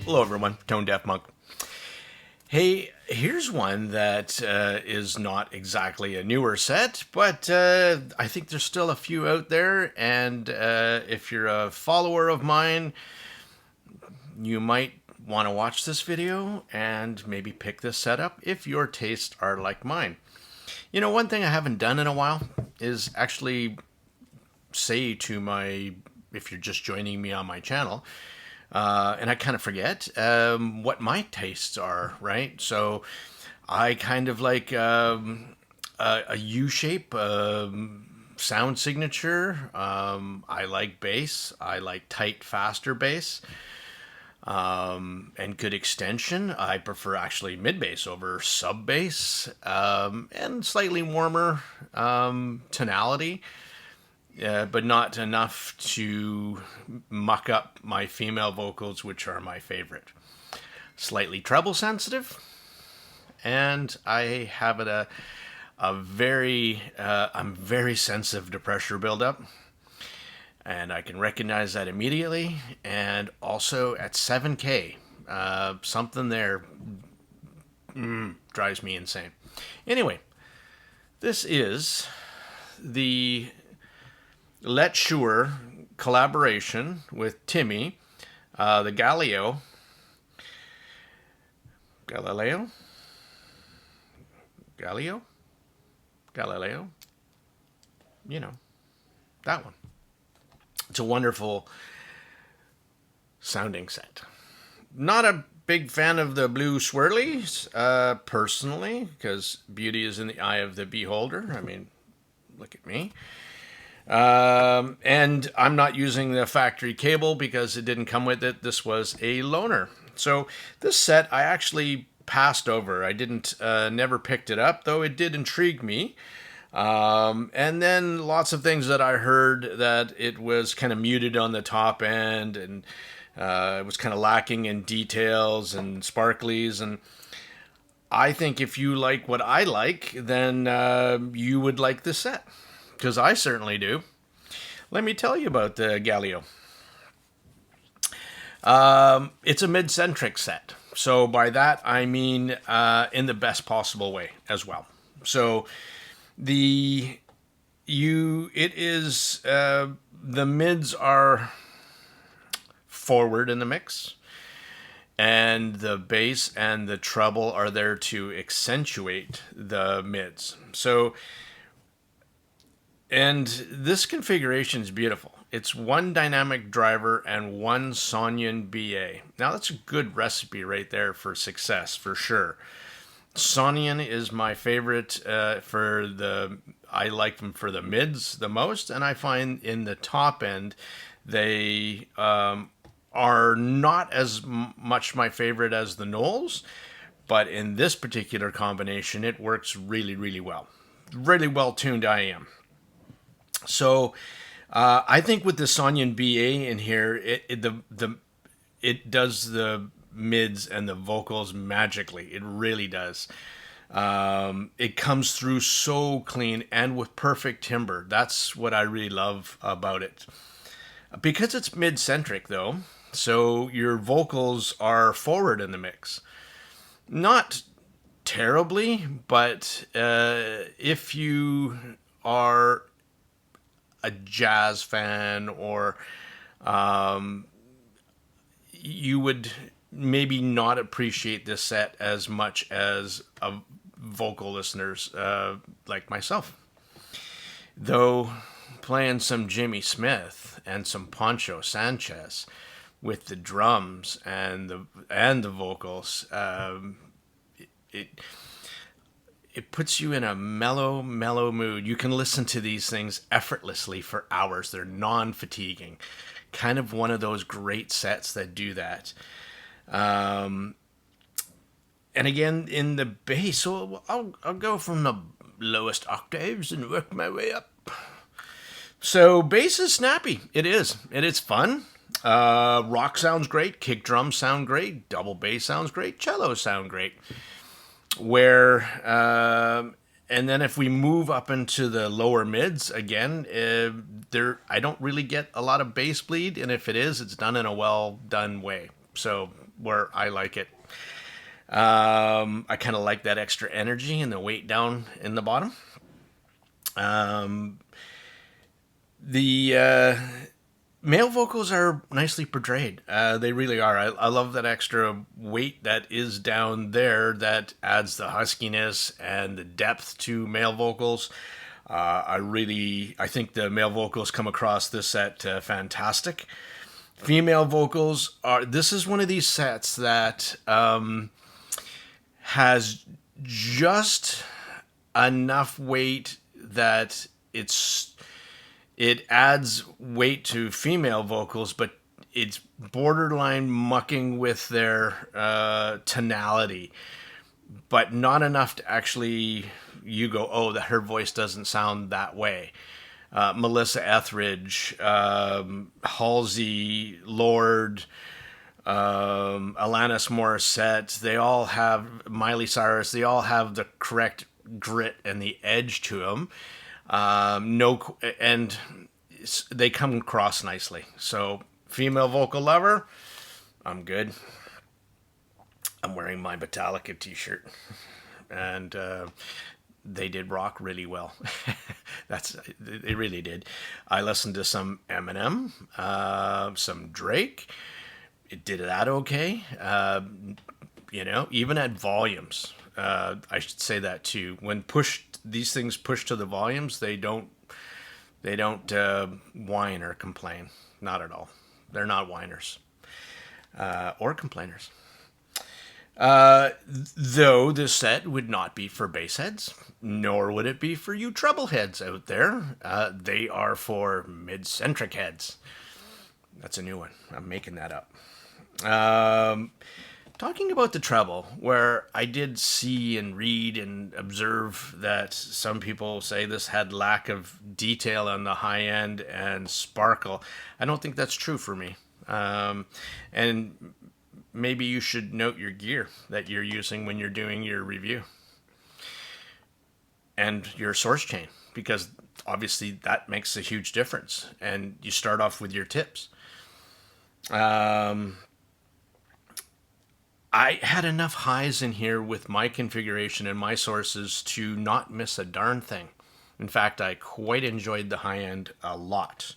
Hello everyone, Tone Deaf Monk. Hey, here's one that is not exactly a newer set, but I think there's still a few out there, and if you're a follower of mine, you might want to watch this video and maybe pick this set up if your tastes are like mine. You know, one thing I haven't done in a while is actually say to my, if you're just joining me on my channel, and I kind of forget what my tastes are, right? So I kind of like a U-shape sound signature. I like bass. I like tight, faster bass. And good extension. I prefer actually mid-bass over sub-bass, and slightly warmer tonality. But not enough to muck up my female vocals, which are my favorite. Slightly treble sensitive, and I have it I'm very sensitive to pressure buildup, and I can recognize that immediately. And also at 7K, something there drives me insane. Anyway, this is the Letshouer collaboration with Timmy, the Galileo, you know, that one. It's a wonderful sounding set. Not a big fan of the blue swirlies, personally, because beauty is in the eye of the beholder. I mean, look at me. And I'm not using the factory cable because it didn't come with it. This was a loaner. So this set I actually passed over. I didn't, never picked it up, though it did intrigue me. And then lots of things that I heard that it was kind of muted on the top end, and it was kind of lacking in details and sparklies. And I think if you like what I like, then you would like this set. Because I certainly do. Let me tell you about the Galileo. It's a MidCentric set. So by that, I mean in the best possible way as well. So the mids are forward in the mix, and the bass and the treble are there to accentuate the mids. So, and this configuration is beautiful. It's one dynamic driver and one Sonian BA. Now that's a good recipe right there for success, for sure. Sonian is my favorite I like them for the mids the most, and I find in the top end they are not as much my favorite as the Knolls, but in this particular combination it works really, really well. Really well tuned I am. So I think with the Sonian BA in here, it does the mids and the vocals magically. It really does. It comes through so clean and with perfect timbre. That's what I really love about it. Because it's mid-centric though, so your vocals are forward in the mix. Not terribly, but if you are a jazz fan, or you would maybe not appreciate this set as much as vocal listeners like myself. Though playing some Jimmy Smith and some Poncho Sanchez with the drums and the vocals, it puts you in a mellow mood. You can listen to these things effortlessly for hours. They're non-fatiguing. Kind of one of those great sets that do that. And again, in the bass, so I'll go from the lowest octaves and work my way up. So bass is snappy. It is. It is fun. Rock sounds great. Kick drums sound great. Double bass sounds great. Cellos sound great. And then if we move up into the lower mids again, I don't really get a lot of bass bleed, and if it is, it's done in a well done way. So where I like it. I kind of like that extra energy and the weight down in the bottom. Um, the male vocals are nicely portrayed. They really are. I love that extra weight that is down there that adds the huskiness and the depth to male vocals. I think the male vocals come across this set fantastic. Female vocals this is one of these sets that has just enough weight that it adds weight to female vocals, but it's borderline mucking with their tonality, but not enough to actually you go, oh, that her voice doesn't sound that way. Melissa Etheridge, Halsey, Lord, Alanis Morissette, they all have Miley Cyrus. They all have the correct grit and the edge to them. And they come across nicely. So, female vocal lover, I'm good. I'm wearing my Metallica t-shirt, and they did rock really well. They really did. I listened to some Eminem, some Drake. It did that okay. Even at volumes. I should say that too. When these things push to the volumes, they don't whine or complain. Not at all. They're not whiners or complainers. Though this set would not be for bass heads, nor would it be for you treble heads out there. They are for MidCentric heads. That's a new one. I'm making that up. Talking about the treble, where I did see and read and observe that some people say this had lack of detail on the high end and sparkle. I don't think that's true for me. And maybe you should note your gear that you're using when you're doing your review and your source chain, because obviously that makes a huge difference. And you start off with your tips. I had enough highs in here with my configuration and my sources to not miss a darn thing. In fact, I quite enjoyed the high end a lot.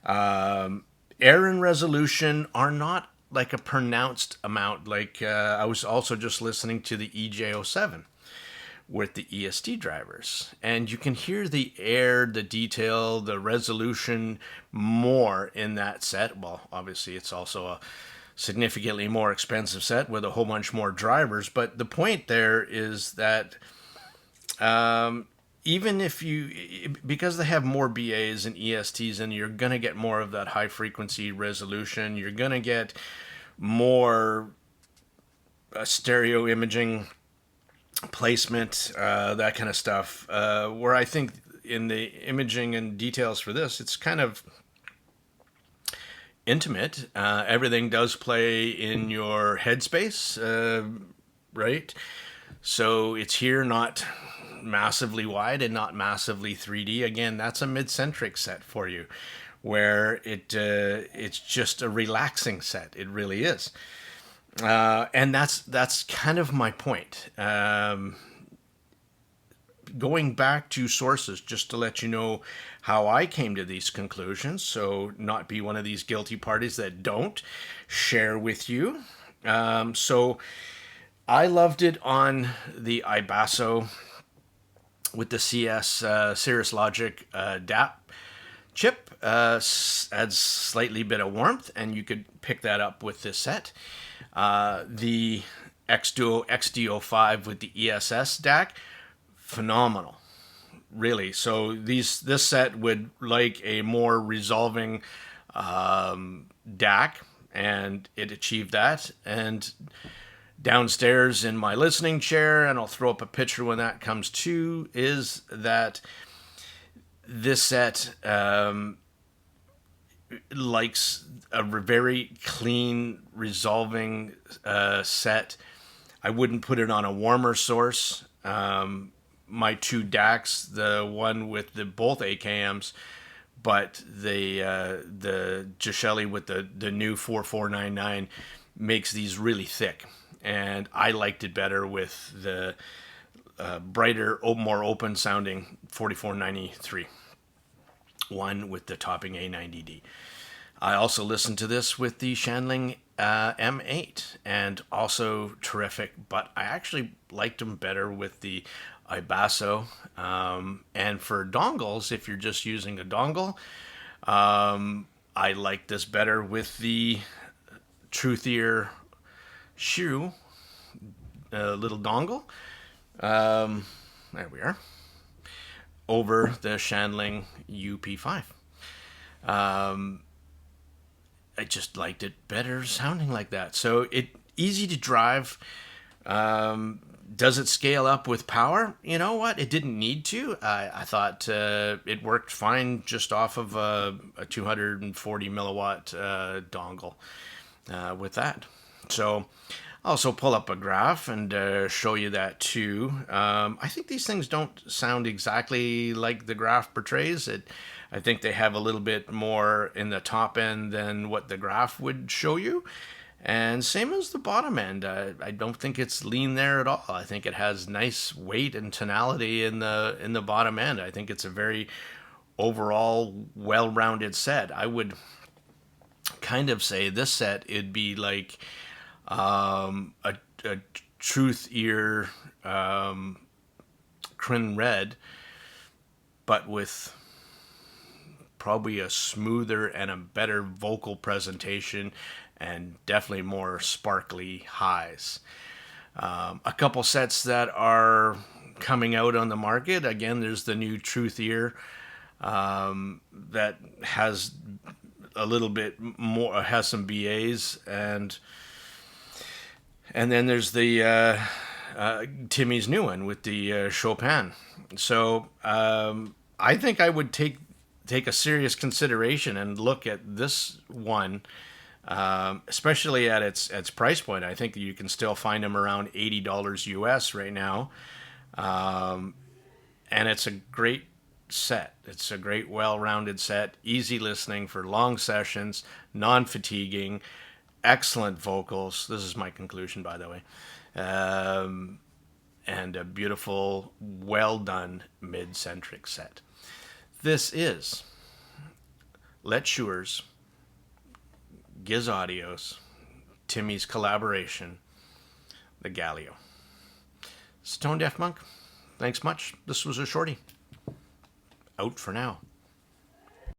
Air and resolution are not like a pronounced amount. Like I was also just listening to the EJ07 with the EST drivers, and you can hear the air, the detail, the resolution more in that set. Well, obviously it's also a significantly more expensive set with a whole bunch more drivers, but the point there is that even if because they have more BAs and ESTs, and you're going to get more of that high frequency resolution, you're going to get more stereo imaging placement, that kind of stuff, where I think in the imaging and details for this, it's kind of intimate. Everything does play in your headspace, right? So it's here, not massively wide and not massively 3D. Again, that's a MidCentric set for you, where it's just a relaxing set. It really is. And that's kind of my point. Going back to sources, just to let you know how I came to these conclusions, so not be one of these guilty parties that don't share with you. So I loved it on the Ibasso with the Cirrus Logic DAP chip. Adds slightly bit of warmth, and you could pick that up with this set. The XDO5 with the ESS DAC, phenomenal, really. So this set would like a more resolving DAC, and it achieved that. And downstairs in my listening chair, and I'll throw up a picture when that comes to, is that this set likes a very clean, resolving set. I wouldn't put it on a warmer source. My two DACs, the one with both AKMs, but the Gishelli with the new 4499 makes these really thick. And I liked it better with the brighter, more open sounding 4493 one with the topping A90D. I also listened to this with the Shandling M8, and also terrific, but I actually liked them better with the Ibasso. And for dongles, if you're just using a dongle, I like this better with the Truthier Shoe little dongle. There we are. Over the Shandling UP5. I just liked it better sounding like that. So it easy to drive. Does it scale up with power? You know what? It didn't need to. I thought it worked fine just off of a 240 milliwatt dongle with that. So I'll also pull up a graph and show you that too. I think these things don't sound exactly like the graph portrays it. I think they have a little bit more in the top end than what the graph would show you. And same as the bottom end. I don't think it's lean there at all. I think it has nice weight and tonality in the bottom end. I think it's a very overall well-rounded set. I would kind of say this set, it'd be like a Truth Ear Crin Red, but with probably a smoother and a better vocal presentation, and definitely more sparkly highs. A couple sets that are coming out on the market. Again, there's the new Truth Ear that has a little bit more, has some BAs, and then there's the Timmy's new one with the Chopin. So I think I would take a serious consideration and look at this one, especially at its price point. I think you can still find them around $80 US right now, and it's a great set. It's a great, well-rounded set, easy listening for long sessions, non-fatiguing, excellent vocals. This is my conclusion, by the way, and a beautiful, well-done MidCentric set. This is Letshouer's, Gizaudio's, Timmy's collaboration, the Galileo. Stone Deaf Monk, thanks much. This was a shorty. Out for now.